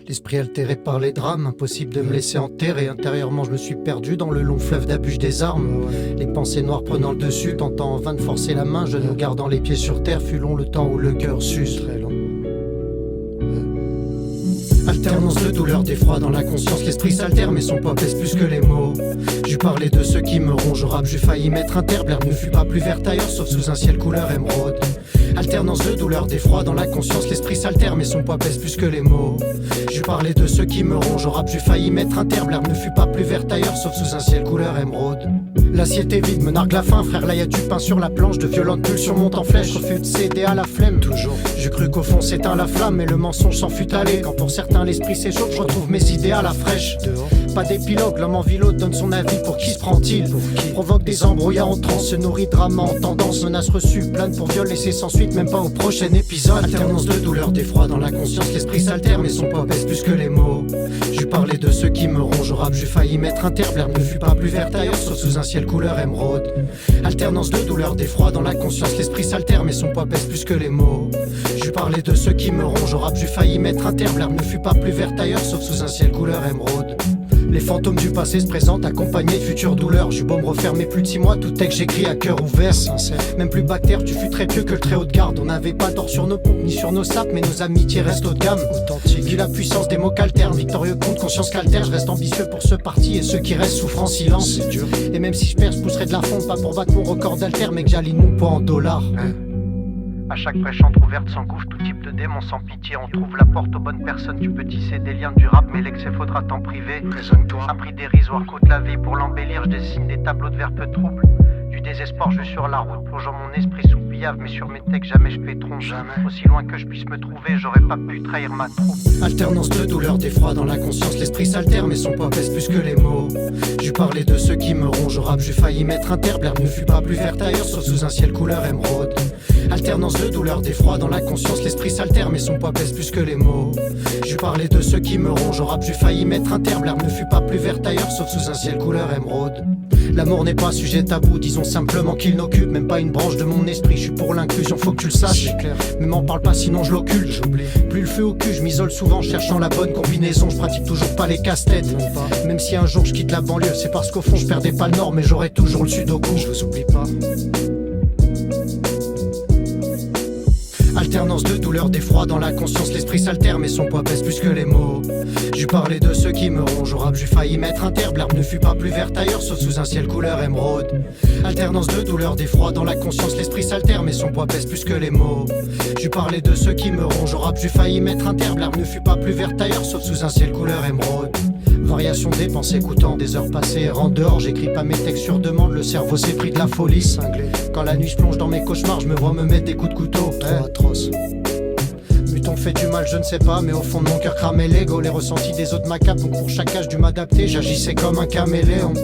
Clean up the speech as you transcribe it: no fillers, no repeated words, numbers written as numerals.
L'esprit altéré par les drames, impossible de me laisser enterrer. Intérieurement je me suis perdu dans le long fleuve d'abus des armes. Les pensées noires prenant le dessus, tentant en vain de forcer la main. Je nous gardant les pieds sur terre, fut long le temps où le cœur s'use. Très long. Alternance de douleur, d'effroi dans la conscience, l'esprit s'altère mais son poids pèse plus que les mots. J'eus parlé de ceux qui me rongent au rap, j'eus failli mettre un terme, l'herbe ne fut pas plus verte ailleurs sauf sous un ciel couleur émeraude. Alternance de douleur, d'effroi dans la conscience, l'esprit s'altère mais son poids pèse plus que les mots. J'eus parlé de ceux qui me rongent au rap, j'eus failli mettre un terme, l'herbe ne fut pas plus verte ailleurs sauf sous un ciel couleur émeraude. L'assiette est vide, me nargue la faim, frère, là y'a du pain sur la planche, de violentes pulsions montent en flèche, refus de céder à la flemme, toujours. J'ai cru qu'au fond s'éteint la flamme, mais le mensonge s'en fut allé. Quand pour certains l'esprit s'échauffe, je retrouve mes idées à la fraîche. Pas d'épilogue, l'homme en l'autre donne son avis, pour qui se prend-il? Provoque des embrouillards en transe, se nourrit de drames en tendance, menace reçue, plane pour viol laissé sans suite, même pas au prochain épisode. Alternance de douleur, d'effroi dans la conscience, l'esprit s'altère, mais son poids pèse plus que les mots. J'eus parlé de ceux qui me rongent au rap, j'eus failli mettre un terme, l'herbe ne fut pas plus verte ailleurs, sauf sous un ciel couleur émeraude. Alternance de douleur, d'effroi dans la conscience, l'esprit s'altère, mais son poids pèse plus que les mots. J'eus parlé de ceux qui me rongent au rap, j'eus failli mettre un terme, l'herbe ne fut pas plus verte ailleurs, sauf sous un ciel couleur émeraude. Les fantômes du passé se présentent accompagnés de futures douleurs. J'eus beau me refermer plus de 6 mois, tout texte j'écris à cœur ouvert, sincère. Même plus bactère, tu fus très pieux que le très haut de garde. On n'avait pas tort sur nos pompes ni sur nos sapes, mais nos amitiés restent haut de gamme. Authentique. Vu la puissance des mots qu'alternent, victorieux contre conscience qu'altère. Je reste ambitieux pour ce parti et ceux qui restent souffrent en silence. C'est dur. Et même si je perds, je pousserai de la fonte, pas pour battre mon record d'alter, mais que j'aligne mon poids en dollars. À chaque brèche entrouverte s'engouffre tout type de démon sans pitié. On trouve la porte aux bonnes personnes, tu peux tisser des liens du rap, mais l'excès faudra t'en priver. Raisonne-toi. Un prix dérisoire coûte la vie, pour l'embellir je dessine des tableaux de verre peu troubles. Du désespoir je suis sur la route, plongeant mon esprit sous pillave, mais sur mes textes jamais je pétronne. Jamais. Aussi loin que je puisse me trouver, j'aurais pas pu trahir ma troupe. Alternance de douleur, d'effroi dans la conscience, l'esprit s'altère, mais son poids pèse plus que les mots. J'eus parlé de ceux qui me rongent au rap, j'eus failli mettre un terme, l'herbe ne fut pas plus verte ailleurs, sauf sous un ciel couleur émeraude. Alternance de douleur, d'effroi dans la conscience, l'esprit s'altère, mais son poids pèse plus que les mots. J'eus parlé de ceux qui me rongent au rap, j'eus failli mettre un terme, l'herbe ne fut pas plus verte ailleurs, sauf sous un ciel couleur émeraude. L'amour n'est pas sujet tabou, disons simplement qu'il n'occupe même pas une branche de mon esprit. Je suis pour l'inclusion, faut que tu le saches. Mais m'en parle pas sinon je l'occulte. J'oublie. Plus le feu au cul, je m'isole souvent cherchant la bonne combinaison. Je pratique toujours pas les casse-têtes. Même si un jour je quitte la banlieue, c'est parce qu'au fond je perdais pas le nord, mais j'aurai toujours le sud au cou. Je vous oublie pas. Alternance de douleur, d'effroi dans la conscience, l'esprit s'altère, mais son poids pèse plus que les mots. J'eus parlé de ceux qui me rongent au rap, j'eus failli mettre un terme, l'herbe ne fut pas plus verte ailleurs, sauf sous un ciel couleur émeraude. Alternance de douleur, d'effroi dans la conscience, l'esprit s'altère, mais son poids pèse plus que les mots. J'eus parlé de ceux qui me rongent au rap, j'eus failli mettre un terme, l'herbe ne fut pas plus verte ailleurs, sauf sous un ciel couleur émeraude. Variation des pensées écoutant des heures passées errant dehors, j'écris pas mes textes sur demande, le cerveau s'est pris de la folie cinglée. Quand la nuit je plonge dans mes cauchemars, je me vois me mettre des coups de couteau. Trop atroce. Muton fait du mal, je ne sais pas, mais au fond de mon cœur cramait l'ego, les ressentis des autres m'accapent, donc pour chaque âge dû m'adapter, j'agissais comme un caméléon.